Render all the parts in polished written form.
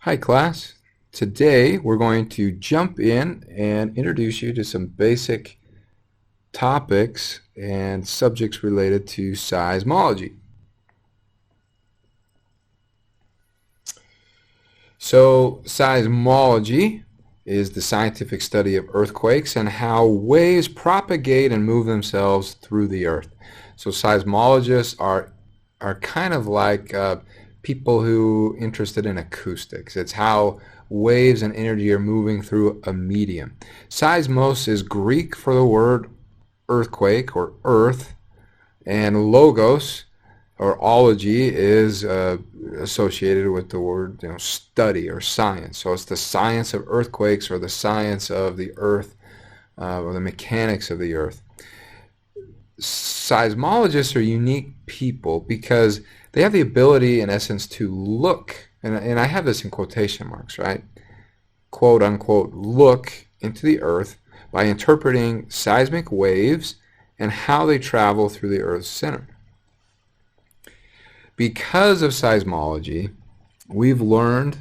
Hi class. Today we're going to jump in and introduce you to some basic topics and subjects related to seismology. So seismology is the scientific study of earthquakes and how waves propagate and move themselves through the earth. So seismologists are kind of like people who are interested in acoustics. It's how waves and energy are moving through a medium. Seismos is Greek for the word earthquake or earth, and logos or ology is associated with the word study or science. So it's the science of earthquakes or the science of the earth or the mechanics of the earth. Seismologists are unique people because they have the ability, in essence, to look, and I have this in quotation marks, right? Quote unquote, look into the earth by interpreting seismic waves and how they travel through the earth's center. Because of seismology, we've learned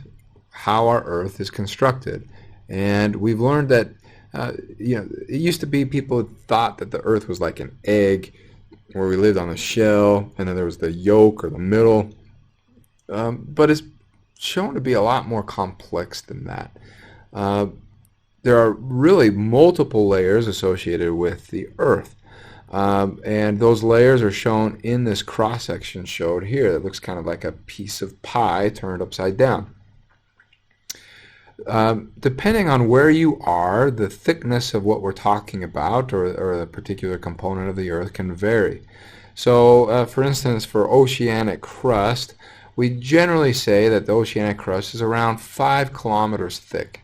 how our earth is constructed, and we've learned that it used to be people thought that the earth was like an egg where we lived on a shell, and then there was the yolk or the middle, but it's shown to be a lot more complex than that. There are really multiple layers associated with the earth, and those layers are shown in this cross-section showed here. It looks kind of like a piece of pie turned upside down. Depending on where you are, the thickness of what we're talking about or the particular component of the earth can vary. So for instance, for oceanic crust, we generally say that the oceanic crust is around 5 kilometers thick.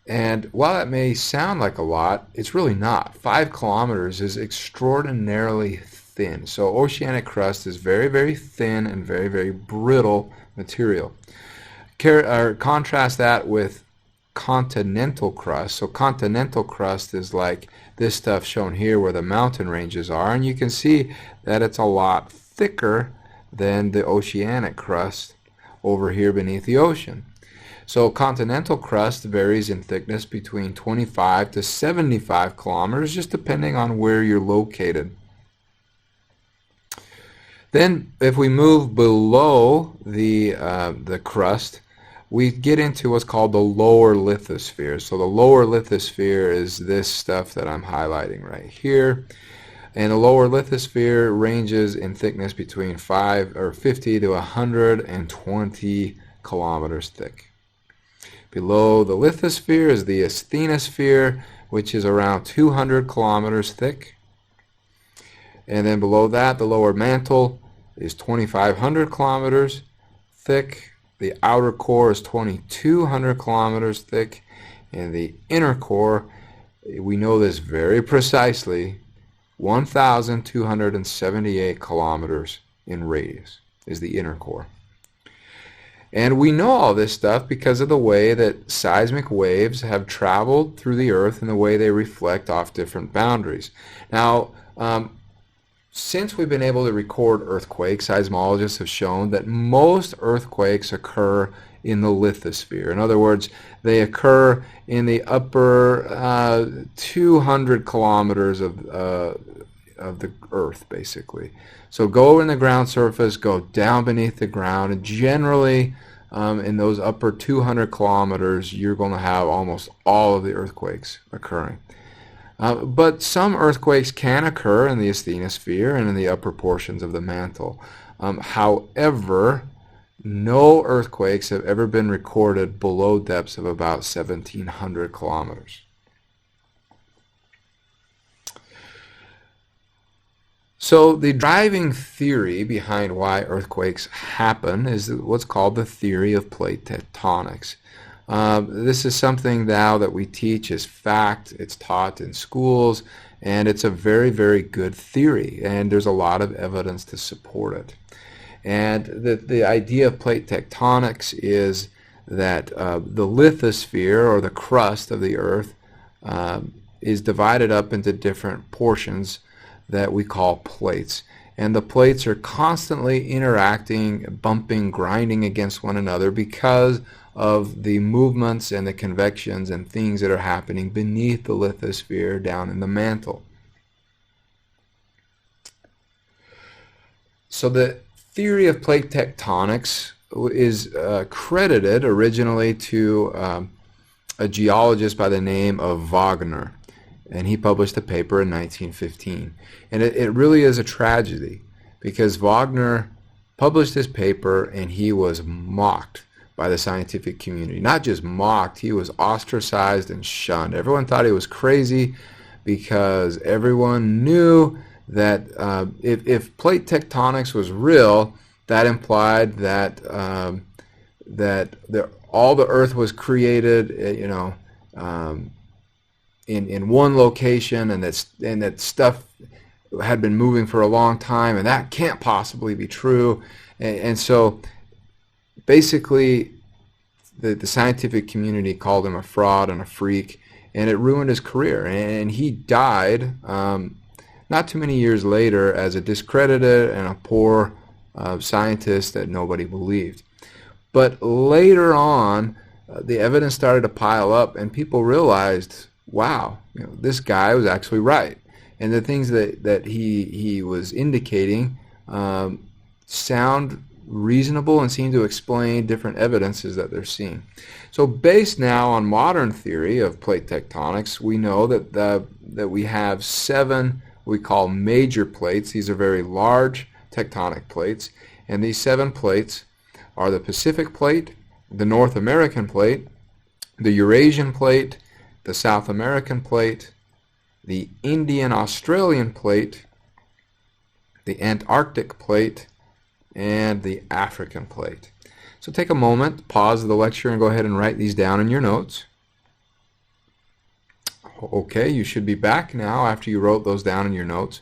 And while that may sound like a lot, it's really not. 5 kilometers is extraordinarily thin. So oceanic crust is very, very thin and very, very brittle material. Contrast that with continental crust. So continental crust is like this stuff shown here where the mountain ranges are, and you can see that it's a lot thicker than the oceanic crust over here beneath the ocean. So continental crust varies in thickness between 25 to 75 kilometers, just depending on where you're located. Then if we move below the crust, we get into what's called the lower lithosphere. So the lower lithosphere is this stuff that I'm highlighting right here. And the lower lithosphere ranges in thickness between 50 to 120 kilometers thick. Below the lithosphere is the asthenosphere, which is around 200 kilometers thick. And then below that, the lower mantle is 2,500 kilometers thick. The outer core is 2,200 kilometers thick, and the inner core, we know this very precisely, 1,278 kilometers in radius is the inner core. And we know all this stuff because of the way that seismic waves have traveled through the earth and the way they reflect off different boundaries. Now, since we've been able to record earthquakes, seismologists have shown that most earthquakes occur in the lithosphere. In other words, they occur in the upper 200 kilometers of the earth, basically. So go in the ground surface, go down beneath the ground, and generally in those upper 200 kilometers, you're going to have almost all of the earthquakes occurring. But some earthquakes can occur in the asthenosphere and in the upper portions of the mantle. However, no earthquakes have ever been recorded below depths of about 1,700 kilometers. So the driving theory behind why earthquakes happen is what's called the theory of plate tectonics. This is something now that we teach as fact. It's taught in schools, and it's a very, very good theory, and there's a lot of evidence to support it. And the idea of plate tectonics is that the lithosphere, or the crust of the earth, is divided up into different portions that we call plates. And the plates are constantly interacting, bumping, grinding against one another because of the movements and the convections and things that are happening beneath the lithosphere down in the mantle. So the theory of plate tectonics is credited originally to a geologist by the name of Wagner, and he published a paper in 1915. And it really is a tragedy, because Wagner published this paper and he was mocked by the scientific community. Not just mocked, he was ostracized and shunned. Everyone thought he was crazy, because everyone knew that if plate tectonics was real, that implied that all the Earth was created, in one location, and that stuff had been moving for a long time, and that can't possibly be true. And so basically the scientific community called him a fraud and a freak, and it ruined his career. And he died not too many years later as a discredited and a poor scientist that nobody believed. But later on, the evidence started to pile up, and people realized, wow, this guy was actually right. And the things that he was indicating sound reasonable and seem to explain different evidences that they're seeing. So based now on modern theory of plate tectonics, we know that we have 7 we call major plates. These are very large tectonic plates, and these 7 plates are the Pacific Plate, the North American Plate, the Eurasian Plate, the South American Plate, the Indian-Australian Plate, the Antarctic Plate, and the African Plate. So take a moment, pause the lecture, and go ahead and write these down in your notes. Okay, you should be back now after you wrote those down in your notes.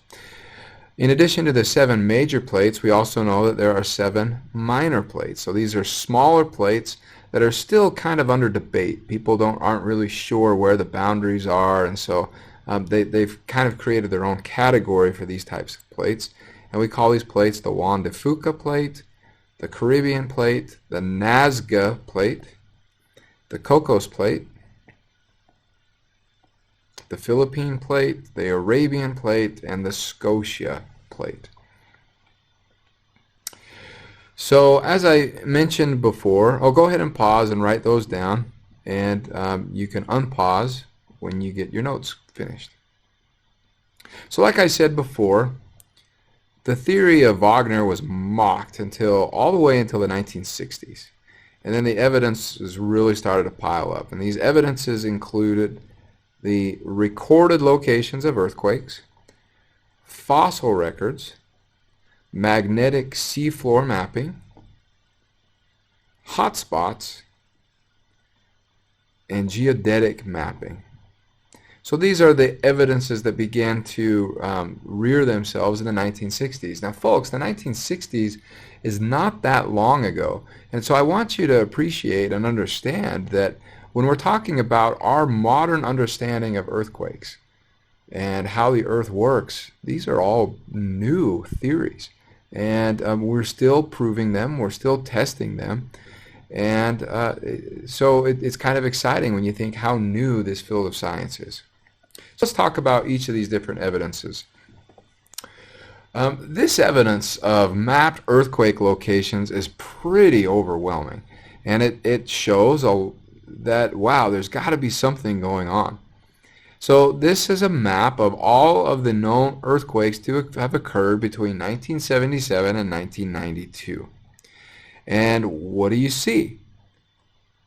In addition to the 7 major plates, we also know that there are 7 minor plates. So these are smaller plates that are still kind of under debate. People aren't really sure where the boundaries are, and so they've kind of created their own category for these types of plates. And we call these plates the Juan de Fuca Plate, the Caribbean Plate, the Nazca Plate, the Cocos Plate, the Philippine Plate, the Arabian Plate, and the Scotia Plate. So as I mentioned before, I'll go ahead and pause and write those down, and you can unpause when you get your notes finished. So like I said before, the theory of Wagner was mocked all the way until the 1960s. And then the evidences really started to pile up. And these evidences included the recorded locations of earthquakes, fossil records, magnetic seafloor mapping, hotspots, and geodetic mapping. So these are the evidences that began to rear themselves in the 1960s. Now folks, the 1960s is not that long ago. And so I want you to appreciate and understand that when we're talking about our modern understanding of earthquakes and how the earth works, these are all new theories. And we're still proving them, we're still testing them. And so it's kind of exciting when you think how new this field of science is. Let's talk about each of these different evidences. This evidence of mapped earthquake locations is pretty overwhelming, and it shows that, wow, there's got to be something going on. So this is a map of all of the known earthquakes to have occurred between 1977 and 1992. And what do you see?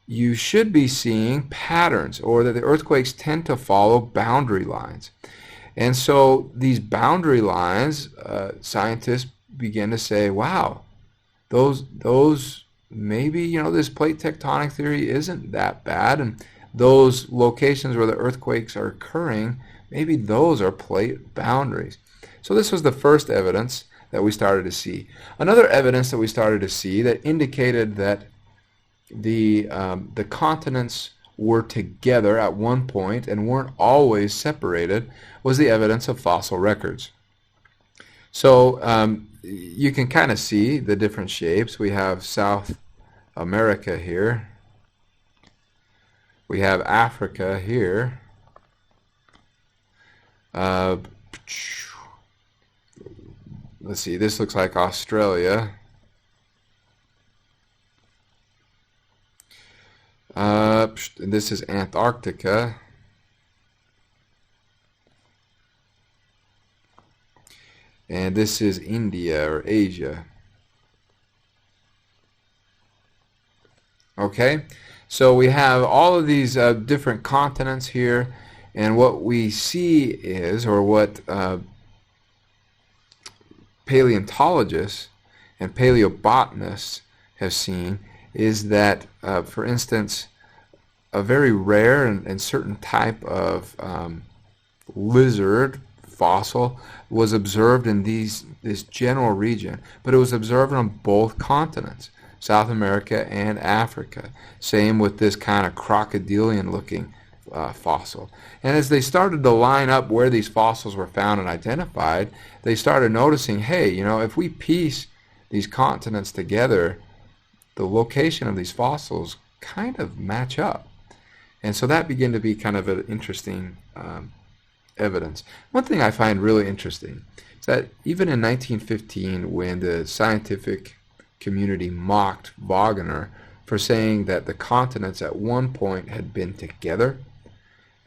You should be seeing patterns, or that the earthquakes tend to follow boundary lines. And so these boundary lines, scientists begin to say, wow, those maybe, this plate tectonic theory isn't that bad, and those locations where the earthquakes are occurring, maybe those are plate boundaries. So this was the first evidence that we started to see. Another evidence that we started to see that indicated that the continents were together at one point and weren't always separated was the evidence of fossil records. So you can kind of see the different shapes. We have South America here, we have Africa here. Let's see, this looks like Australia. This is Antarctica. And this is India or Asia. Okay, so we have all of these different continents here, and what we see is, or what paleontologists and paleobotanists have seen, is that, for instance, a very rare and certain type of lizard fossil was observed in this general region, but it was observed on both continents, South America and Africa. Same with this kind of crocodilian looking fossil. And as they started to line up where these fossils were found and identified, they started noticing, hey, you know, if we piece these continents together, the location of these fossils kind of match up. And so that began to be kind of an interesting evidence. One thing I find really interesting is that even in 1915, when the scientific community mocked Wagner for saying that the continents at one point had been together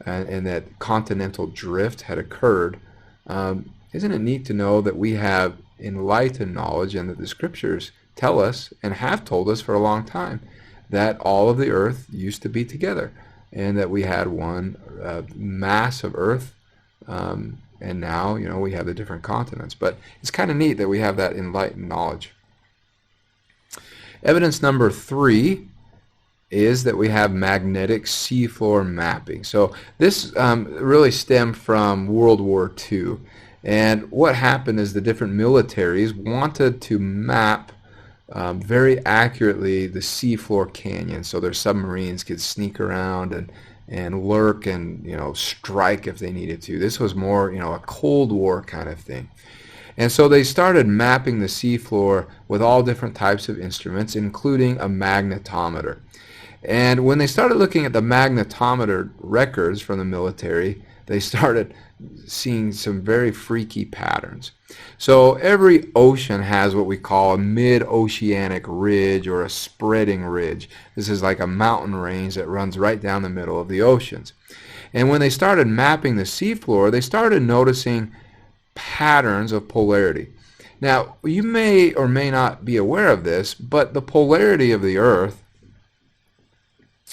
and that continental drift had occurred, isn't it neat to know that we have enlightened knowledge and that the scriptures tell us and have told us for a long time that all of the earth used to be together and that we had one mass of earth, and now, you know, we have the different continents. But it's kind of neat that we have that enlightened knowledge. Evidence number 3 is that we have magnetic seafloor mapping. So this really stemmed from World War II. And what happened is the different militaries wanted to map very accurately the seafloor canyon, so their submarines could sneak around and lurk and, you know, strike if they needed to. This was more, you know, a Cold War kind of thing. And so they started mapping the seafloor with all different types of instruments, including a magnetometer. And when they started looking at the magnetometer records from the military, they started seeing some very freaky patterns. So every ocean has what we call a mid-oceanic ridge or a spreading ridge. This is like a mountain range that runs right down the middle of the oceans. And when they started mapping the seafloor, they started noticing patterns of polarity. Now, you may or may not be aware of this, but the polarity of the Earth,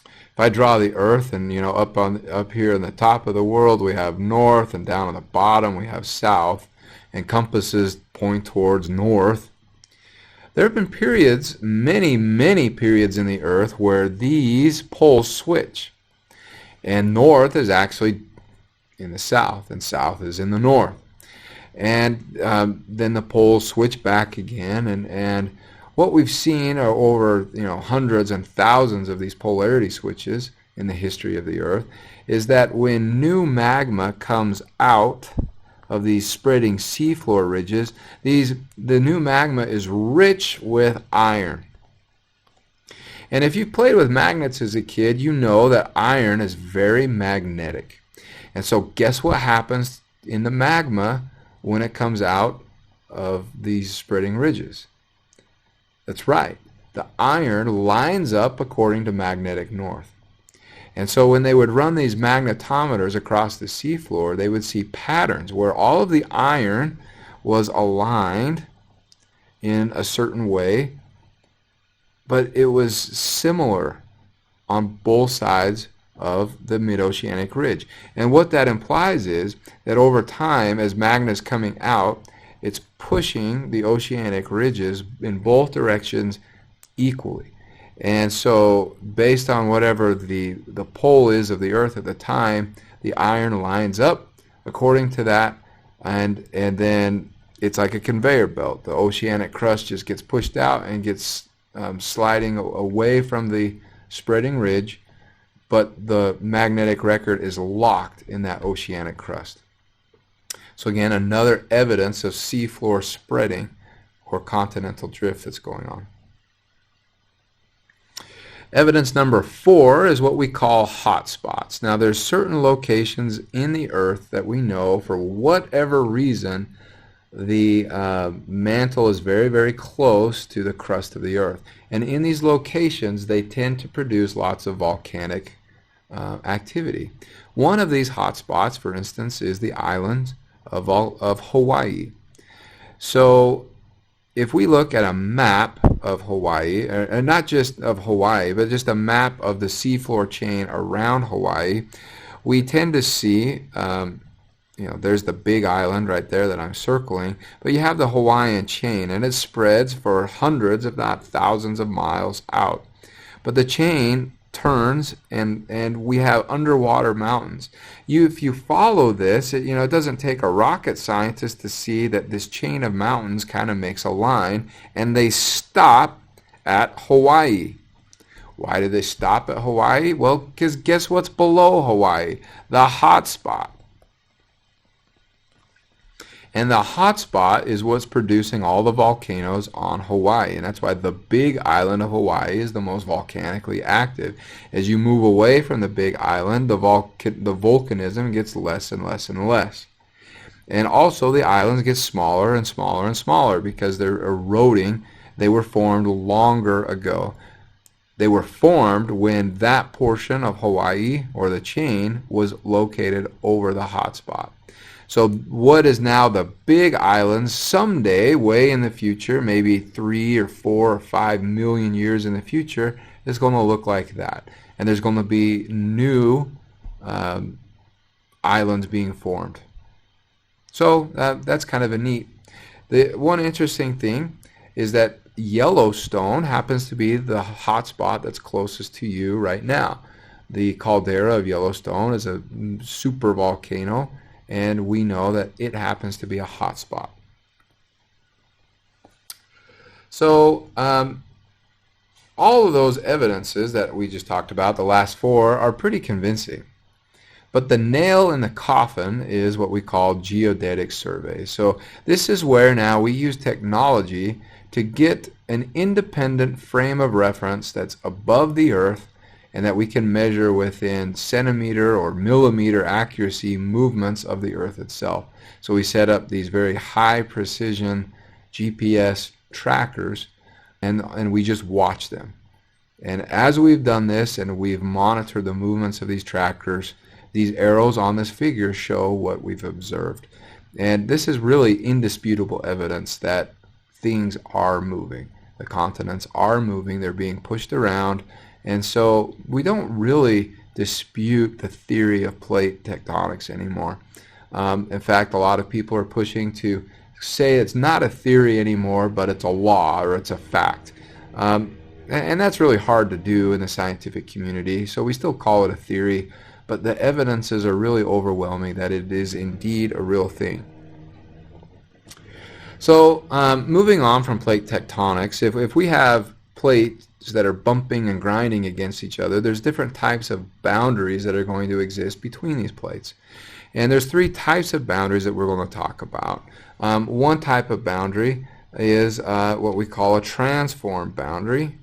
if I draw the Earth and, you know, up here in the top of the world we have north, and down on the bottom we have south, and compasses point towards north. There have been periods, many periods in the Earth where these poles switch. And north is actually in the south, and south is in the north. And then the poles switch back again, and what we've seen are over, you know, hundreds and thousands of these polarity switches in the history of the Earth, is that when new magma comes out of these spreading seafloor ridges, the new magma is rich with iron. And if you played with magnets as a kid, you know that iron is very magnetic. And so guess what happens in the magma when it comes out of these spreading ridges? That's right. The iron lines up according to magnetic north. And so when they would run these magnetometers across the seafloor, they would see patterns where all of the iron was aligned in a certain way, but it was similar on both sides of the mid-oceanic ridge. And what that implies is that over time, as magma is coming out, it's pushing the oceanic ridges in both directions equally. And so based on whatever the pole is of the Earth at the time, the iron lines up according to that, and then it's like a conveyor belt. The oceanic crust just gets pushed out and gets sliding away from the spreading ridge, but the magnetic record is locked in that oceanic crust. So again, another evidence of seafloor spreading or continental drift that's going on. Evidence number 4 is what we call hotspots. Now there's certain locations in the earth that we know for whatever reason the mantle is very, very close to the crust of the earth. And in these locations they tend to produce lots of volcanic activity. One of these hotspots, for instance, is the island of Hawaii. So if we look at a map of Hawaii, and not just of Hawaii, but just a map of the seafloor chain around Hawaii, we tend to see, there's the big island right there that I'm circling, but you have the Hawaiian chain, and it spreads for hundreds, if not thousands of miles out. But the chain turns, and we have underwater mountains. If you follow this, it doesn't take a rocket scientist to see that this chain of mountains kind of makes a line, and they stop at Hawaii. Why do they stop at Hawaii? Well, because guess what's below Hawaii? The hot spot. And the hot spot is what's producing all the volcanoes on Hawaii. And that's why the big island of Hawaii is the most volcanically active. As you move away from the big island, the volcanism gets less and less and less. And also the islands get smaller and smaller and smaller because they're eroding. They were formed longer ago. They were formed when that portion of Hawaii, or the chain, was located over the hot spot. So what is now the big island, someday, way in the future, maybe 3 or 4 or 5 million years in the future, is going to look like that. And there's going to be new islands being formed. So that's kind of a neat. The one interesting thing is that Yellowstone happens to be the hot spot that's closest to you right now. The caldera of Yellowstone is a super volcano, and we know that it happens to be a hot spot. So all of those evidences that we just talked about, the last 4, are pretty convincing. But the nail in the coffin is what we call geodetic surveys. So this is where now we use technology to get an independent frame of reference that's above the earth and that we can measure within centimeter or millimeter accuracy movements of the earth itself. So we set up these very high precision GPS trackers, and we just watch them. And as we've done this and we've monitored the movements of these trackers, these arrows on this figure show what we've observed. And this is really indisputable evidence that things are moving. The continents are moving, they're being pushed around. And so we don't really dispute the theory of plate tectonics anymore. In fact, a lot of people are pushing to say it's not a theory anymore, but it's a law or it's a fact. And that's really hard to do in the scientific community, so we still call it a theory, but the evidences are really overwhelming that it is indeed a real thing. So moving on from plate tectonics, if we have plates that are bumping and grinding against each other, there's different types of boundaries that are going to exist between these plates. And there's 3 types of boundaries that we're going to talk about. One type of boundary is what we call a transform boundary.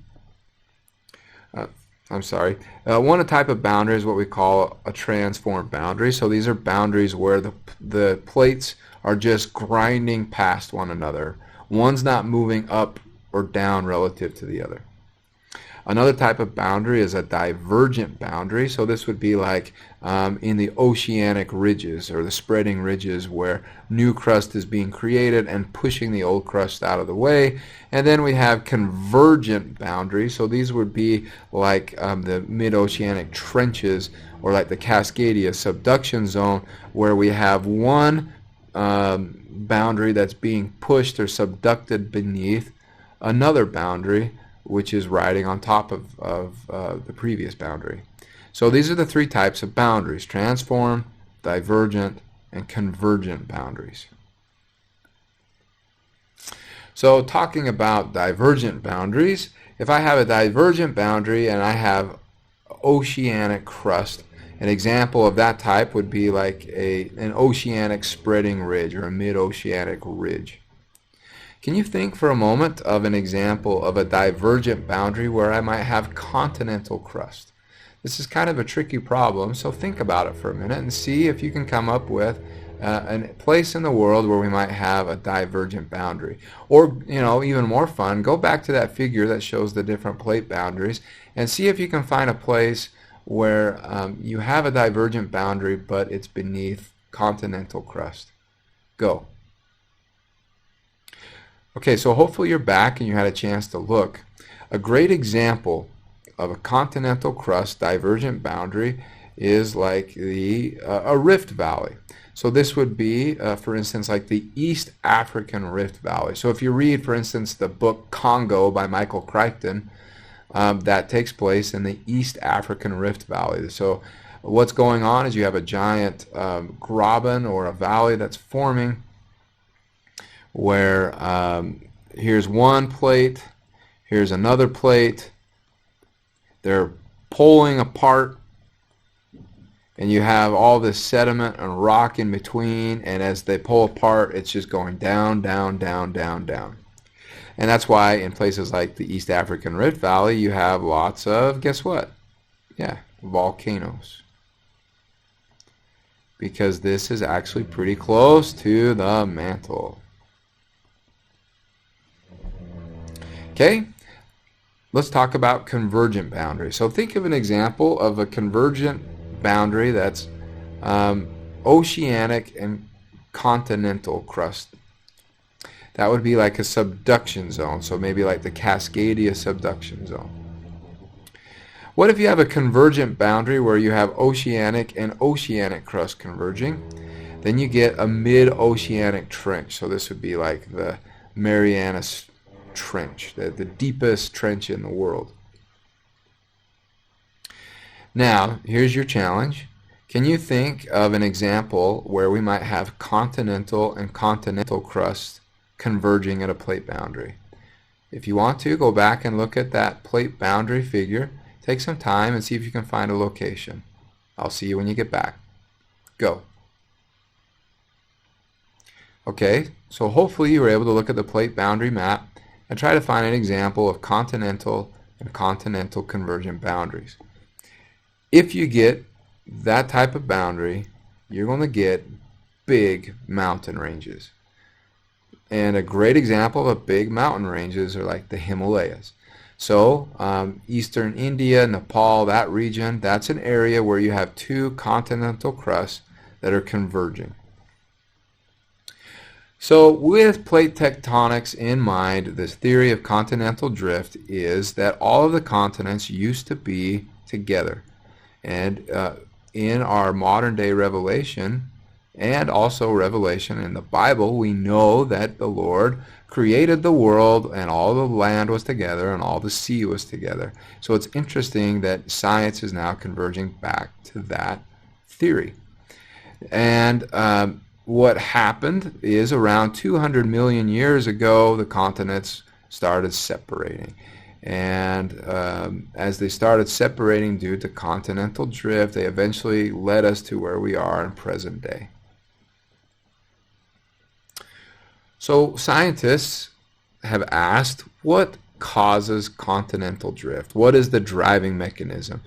One type of boundary is what we call a transform boundary. So these are boundaries where the plates are just grinding past one another. One's not moving up or down relative to the other. Another type of boundary is a divergent boundary. So this would be like in the oceanic ridges or the spreading ridges where new crust is being created and pushing the old crust out of the way. And then we have convergent boundaries. So these would be like the mid-oceanic trenches or like the Cascadia subduction zone, where we have one boundary that's being pushed or subducted beneath another boundary which is riding on top of the previous boundary. So these are the 3 types of boundaries: transform, divergent, and convergent boundaries. So talking about divergent boundaries, if I have a divergent boundary and I have oceanic crust, an example of that type would be like an oceanic spreading ridge or a mid-oceanic ridge. Can you think for a moment of an example of a divergent boundary where I might have continental crust? This is kind of a tricky problem, so think about it for a minute and see if you can come up with a place in the world where we might have a divergent boundary. Or, even more fun, go back to that figure that shows the different plate boundaries and see if you can find a place where you have a divergent boundary but it's beneath continental crust. Go. Okay, so hopefully you're back and you had a chance to look. A great example of a continental crust divergent boundary is like a rift valley. So this would be, for instance, like the East African Rift Valley. So if you read, for instance, the book Congo by Michael Crichton, that takes place in the East African Rift Valley. So what's going on is you have a giant graben or a valley that's forming where here's one plate, here's another plate, they're pulling apart, and you have all this sediment and rock in between, and as they pull apart, it's just going down, down, down, down, down. And that's why in places like the East African Rift Valley, you have lots of, guess what? Yeah, volcanoes. Because this is actually pretty close to the mantle. Okay, let's talk about convergent boundaries. So think of an example of a convergent boundary that's oceanic and continental crust. That would be like a subduction zone, so maybe like the Cascadia subduction zone. What if you have a convergent boundary where you have oceanic and oceanic crust converging? Then you get a mid-oceanic trench. So this would be like the Marianas Trench, the deepest trench in the world. Now, here's your challenge. Can you think of an example where we might have continental and continental crust converging at a plate boundary? If you want to, go back and look at that plate boundary figure. Take some time and see if you can find a location. I'll see you when you get back. Go. Okay, so hopefully you were able to look at the plate boundary map and try to find an example of continental and continental convergent boundaries. If you get that type of boundary, you're going to get big mountain ranges. And a great example of big mountain ranges are like the Himalayas. So eastern India, Nepal, that region, that's an area where you have two continental crusts that are converging. So with plate tectonics in mind, this theory of continental drift is that all of the continents used to be together. And in our modern day revelation, and also revelation in the Bible, we know that the Lord created the world and all the land was together and all the sea was together. So it's interesting that science is now converging back to that theory. And what happened is around 200 million years ago, the continents started separating. And as they started separating due to continental drift, they eventually led us to where we are in present day. So scientists have asked, what causes continental drift? What is the driving mechanism?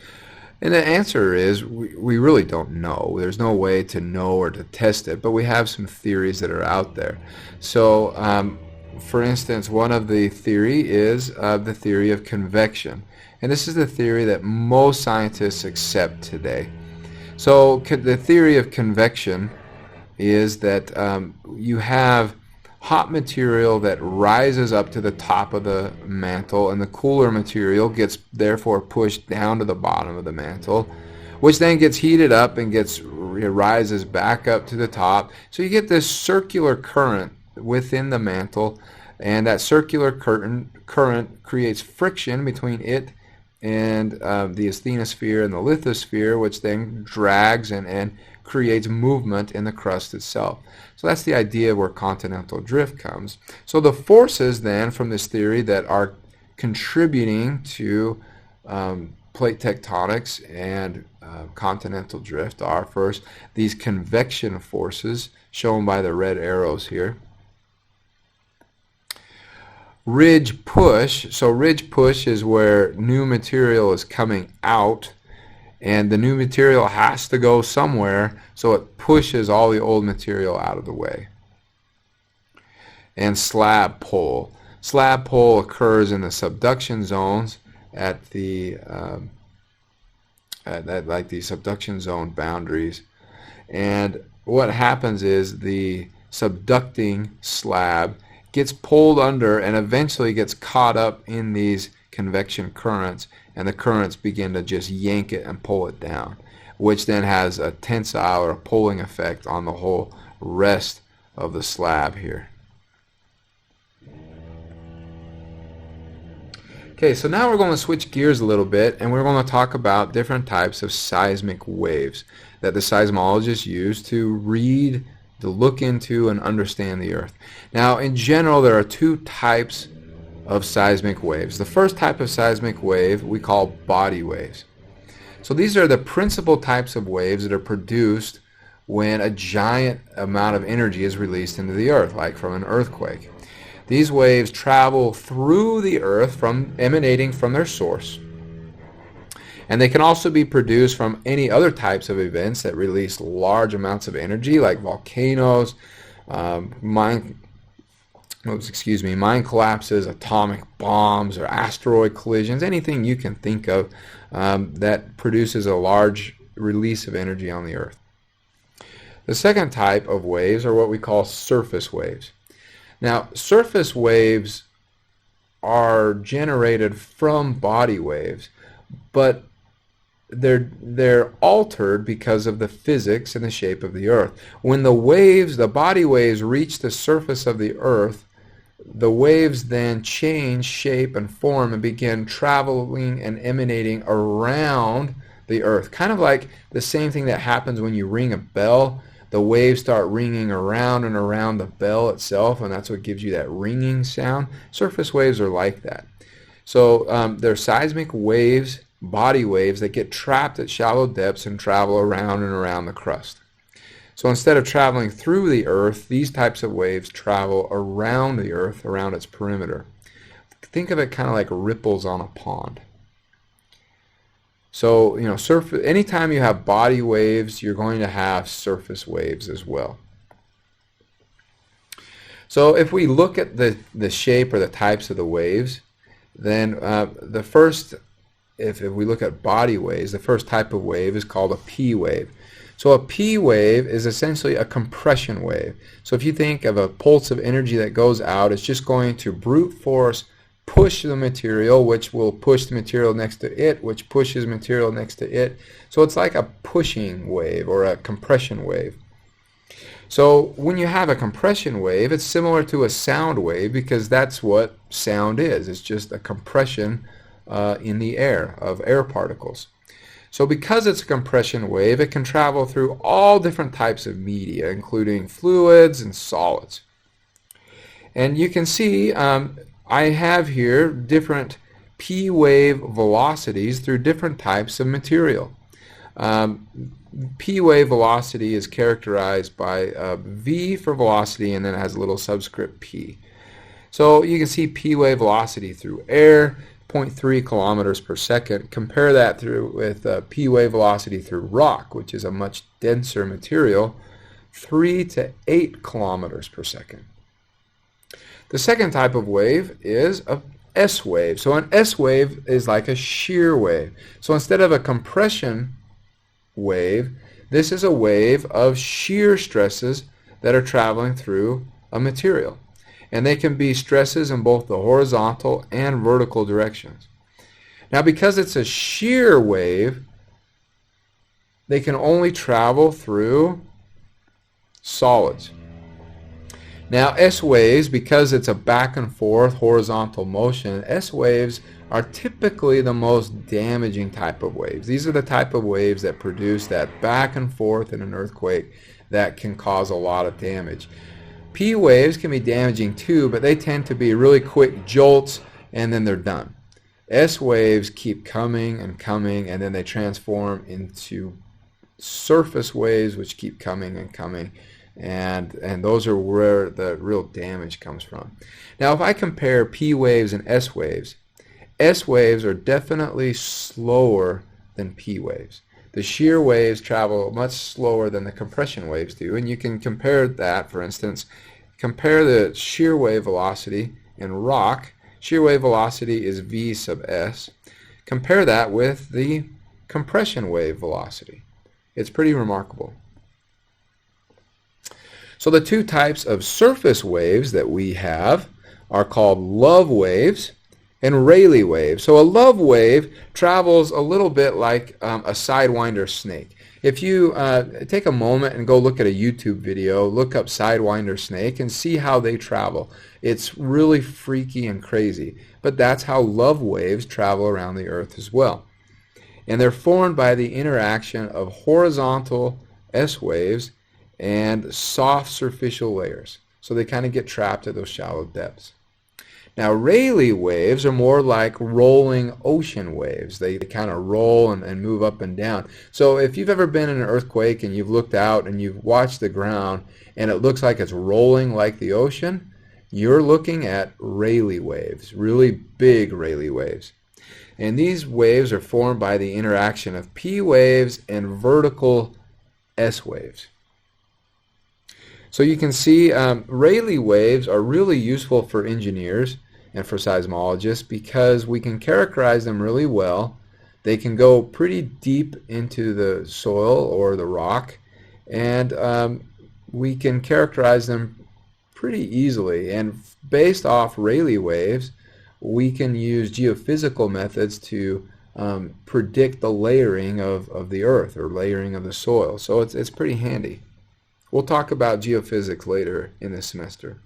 And the answer is we really don't know. There's no way to know or to test it, but we have some theories that are out there. So for instance, one of the theory is the theory of convection. And this is the theory that most scientists accept today. So the theory of convection is that you have hot material that rises up to the top of the mantle, and the cooler material gets therefore pushed down to the bottom of the mantle, which then gets heated up and rises back up to the top. So you get this circular current within the mantle, and that circular current creates friction between it and the asthenosphere and the lithosphere, which then drags and creates movement in the crust itself. So that's the idea where continental drift comes. So the forces then from this theory that are contributing to plate tectonics and continental drift are first these convection forces shown by the red arrows here. ridge push. So ridge push is where new material is coming out, and the new material has to go somewhere, so it pushes all the old material out of the way. And slab pull. Slab pull occurs in the subduction zones at the like the subduction zone boundaries. And what happens is the subducting slab gets pulled under and eventually gets caught up in these convection currents, and the currents begin to just yank it and pull it down, which then has a tensile or a pulling effect on the whole rest of the slab here. Okay, so now we're going to switch gears a little bit, and we're going to talk about different types of seismic waves that the seismologists use to read, to look into, and understand the Earth. Now, in general, there are two types of seismic waves. The first type of seismic wave we call body waves. So these are the principal types of waves that are produced when a giant amount of energy is released into the Earth, like from an earthquake. These waves travel through the Earth emanating from their source. And they can also be produced from any other types of events that release large amounts of energy, like volcanoes, mine collapses, atomic bombs, or asteroid collisions, anything you can think of that produces a large release of energy on the Earth. The second type of waves are what we call surface waves. Now, surface waves are generated from body waves, but they're altered because of the physics and the shape of the Earth. When the body waves reach the surface of the Earth, the waves then change shape and form and begin traveling and emanating around the Earth. Kind of like the same thing that happens when you ring a bell. The waves start ringing around and around the bell itself, and that's what gives you that ringing sound. Surface waves are like that. So they're seismic waves, body waves, that get trapped at shallow depths and travel around and around the crust. So instead of traveling through the Earth, these types of waves travel around the Earth, around its perimeter. Think of it kind of like ripples on a pond. So, anytime you have body waves, you're going to have surface waves as well. So if we look at the shape or the types of the waves, then if we look at body waves, the first type of wave is called a P wave. So a P wave is essentially a compression wave. So if you think of a pulse of energy that goes out, it's just going to brute force push the material, which will push the material next to it, which pushes material next to it. So it's like a pushing wave or a compression wave. So when you have a compression wave, it's similar to a sound wave, because that's what sound is. It's just a compression in the air of air particles. So because it's a compression wave, it can travel through all different types of media, including fluids and solids. And you can see I have here different P wave velocities through different types of material. P wave velocity is characterized by V for velocity, and then it has a little subscript P. So you can see P wave velocity through air, 0.3 kilometers per second. Compare that with P wave velocity through rock, which is a much denser material, 3 to 8 kilometers per second. The second type of wave is a S wave. So an S wave is like a shear wave. So instead of a compression wave, this is a wave of shear stresses that are traveling through a material. And they can be stresses in both the horizontal and vertical directions. Now, because it's a shear wave, they can only travel through solids. Now, S waves, because it's a back and forth horizontal motion, S waves are typically the most damaging type of waves. These are the type of waves that produce that back and forth in an earthquake that can cause a lot of damage. P waves can be damaging too, but they tend to be really quick jolts and then they're done. S waves keep coming and coming, and then they transform into surface waves which keep coming and coming And those are where the real damage comes from. Now, if I compare P waves and S waves are definitely slower than P waves. The shear waves travel much slower than the compression waves do, and you can compare that, for instance, compare the shear wave velocity in rock. Shear wave velocity is V sub s. Compare that with the compression wave velocity. It's pretty remarkable. So the two types of surface waves that we have are called love waves and Rayleigh waves. So a love wave travels a little bit like a sidewinder snake. If you take a moment and go look at a YouTube video, look up sidewinder snake and see how they travel. It's really freaky and crazy, but that's how love waves travel around the Earth as well. And they're formed by the interaction of horizontal S waves and soft superficial layers. So they kind of get trapped at those shallow depths. Now, Rayleigh waves are more like rolling ocean waves. They kind of roll and move up and down. So if you've ever been in an earthquake and you've looked out and you've watched the ground and it looks like it's rolling like the ocean, you're looking at Rayleigh waves, really big Rayleigh waves. And these waves are formed by the interaction of P waves and vertical S waves. So you can see Rayleigh waves are really useful for engineers and for seismologists because we can characterize them really well. They can go pretty deep into the soil or the rock, and we can characterize them pretty easily. And based off Rayleigh waves, we can use geophysical methods to predict the layering of the earth or layering of the soil. So it's pretty handy. We'll talk about geophysics later in this semester.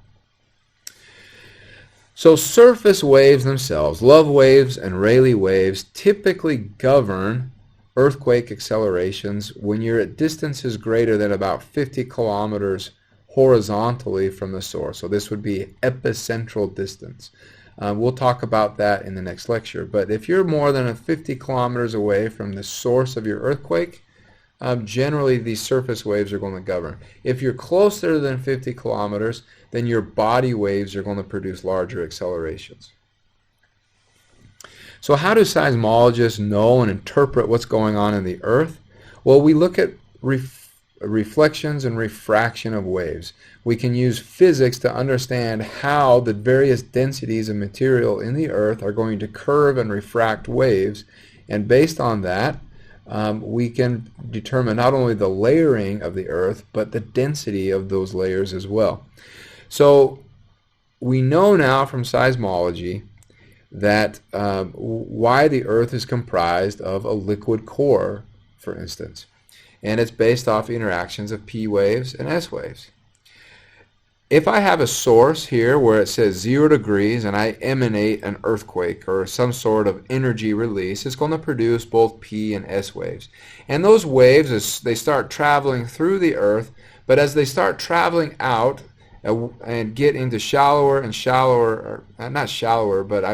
So surface waves themselves, love waves and Rayleigh waves, typically govern earthquake accelerations when you're at distances greater than about 50 kilometers horizontally from the source. So this would be epicentral distance. We'll talk about that in the next lecture. But if you're more than 50 kilometers away from the source of your earthquake, generally these surface waves are going to govern. If you're closer than 50 kilometers, then your body waves are going to produce larger accelerations. So how do seismologists know and interpret what's going on in the earth? Well, we look at reflections and refraction of waves. We can use physics to understand how the various densities of material in the earth are going to curve and refract waves, and based on that, we can determine not only the layering of the earth, but the density of those layers as well. So we know now from seismology that why the earth is comprised of a liquid core, for instance. And it's based off interactions of P waves and S waves. If I have a source here where it says 0 degrees and I emanate an earthquake or some sort of energy release, it's going to produce both P and S waves. And those waves, as they start traveling through the earth, but as they start traveling out and get into shallower and shallower, or not shallower, but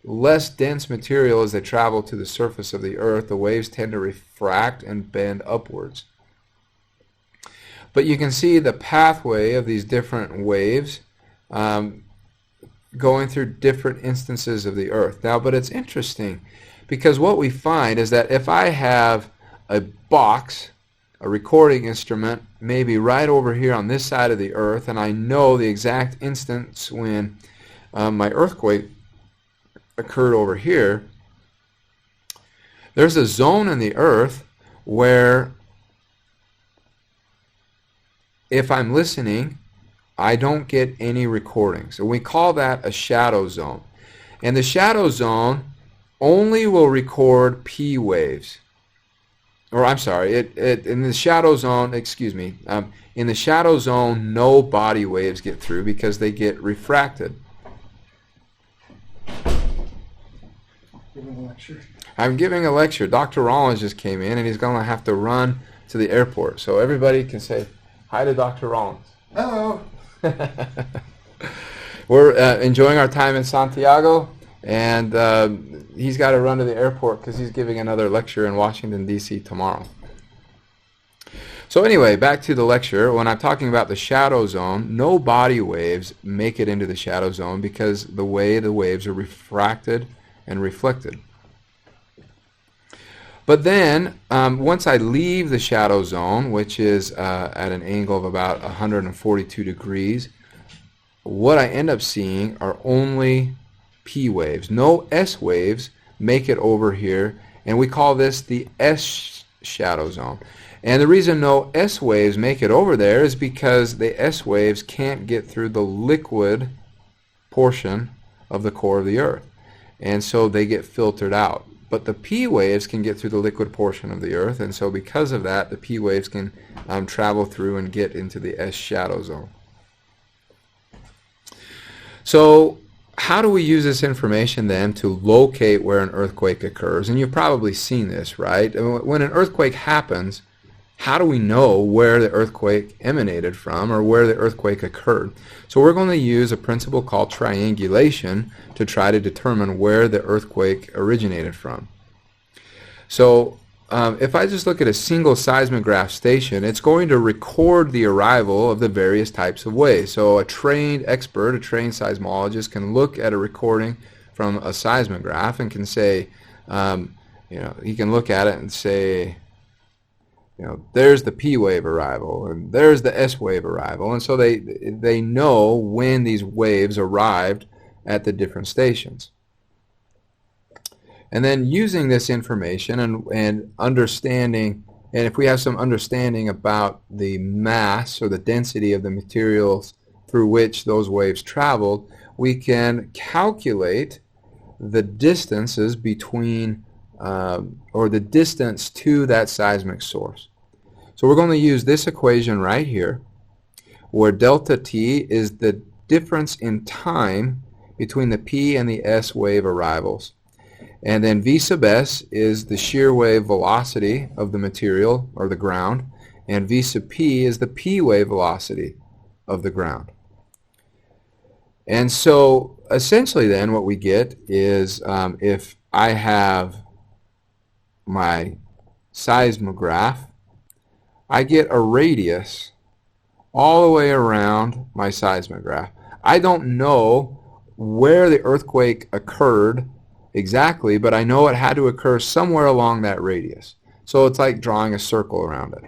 less dense material as they travel to the surface of the earth, the waves tend to refract and bend upwards. But you can see the pathway of these different waves going through different instances of the earth. Now, but it's interesting because what we find is that if I have a box, a recording instrument, maybe right over here on this side of the earth, and I know the exact instance when my earthquake occurred over here, there's a zone in the earth where if I'm listening, I don't get any recordings. And we call that a shadow zone. And the shadow zone only will record P waves. Or I'm sorry, in the shadow zone, in the shadow zone, no body waves get through because they get refracted. I'm giving a lecture. Dr. Rollins just came in and he's going to have to run to the airport. So everybody can say hi to Dr. Rollins. Hello. We're enjoying our time in Santiago, and he's got to run to the airport because he's giving another lecture in Washington, D.C. tomorrow. So anyway, back to the lecture. When I'm talking about the shadow zone, no body waves make it into the shadow zone because the way the waves are refracted and reflected. But then, once I leave the shadow zone, which is at an angle of about 142 degrees, what I end up seeing are only P waves. No S waves make it over here, and we call this the S shadow zone. And the reason no S waves make it over there is because the S waves can't get through the liquid portion of the core of the Earth, and so they get filtered out. But the P waves can get through the liquid portion of the Earth, and so because of that, the P waves can travel through and get into the S shadow zone. So how do we use this information then to locate where an earthquake occurs? And you've probably seen this, right? When an earthquake happens, how do we know where the earthquake emanated from or where the earthquake occurred? So we're going to use a principle called triangulation to try to determine where the earthquake originated from. So if I just look at a single seismograph station, it's going to record the arrival of the various types of waves. So a trained expert, a trained seismologist can look at a recording from a seismograph and can say, he can look at it and say, there's the P wave arrival and there's the S wave arrival, and so they know when these waves arrived at the different stations. And then using this information and understanding, and if we have some understanding about the mass or the density of the materials through which those waves traveled, we can calculate the distances between or the distance to that seismic source. So we're going to use this equation right here, where delta T is the difference in time between the P and the S wave arrivals. And then V sub S is the shear wave velocity of the material or the ground, and V sub P is the P wave velocity of the ground. And so essentially then what we get is if I have my seismograph, I get a radius all the way around my seismograph. I don't know where the earthquake occurred exactly, but I know it had to occur somewhere along that radius. So it's like drawing a circle around it.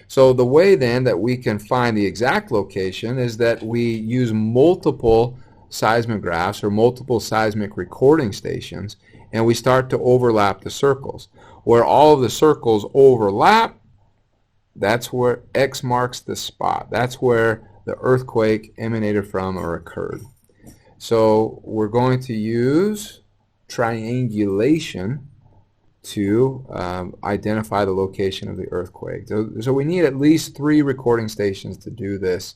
So the way then that we can find the exact location is that we use multiple seismographs or multiple seismic recording stations, and we start to overlap the circles. Where all of the circles overlap, that's where X marks the spot. That's where the earthquake emanated from or occurred. So we're going to use triangulation to identify the location of the earthquake. So we need at least 3 recording stations to do this.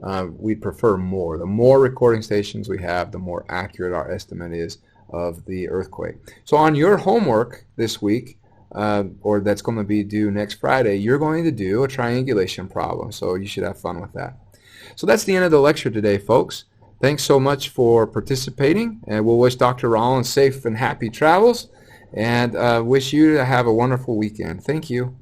We'd prefer more. The more recording stations we have, the more accurate our estimate is of the earthquake. So on your homework this week, or that's going to be due next Friday, you're going to do a triangulation problem. So you should have fun with that. So that's the end of the lecture today, folks. Thanks so much for participating, and we'll wish Dr. Rollins safe and happy travels, and wish you to have a wonderful weekend. Thank you.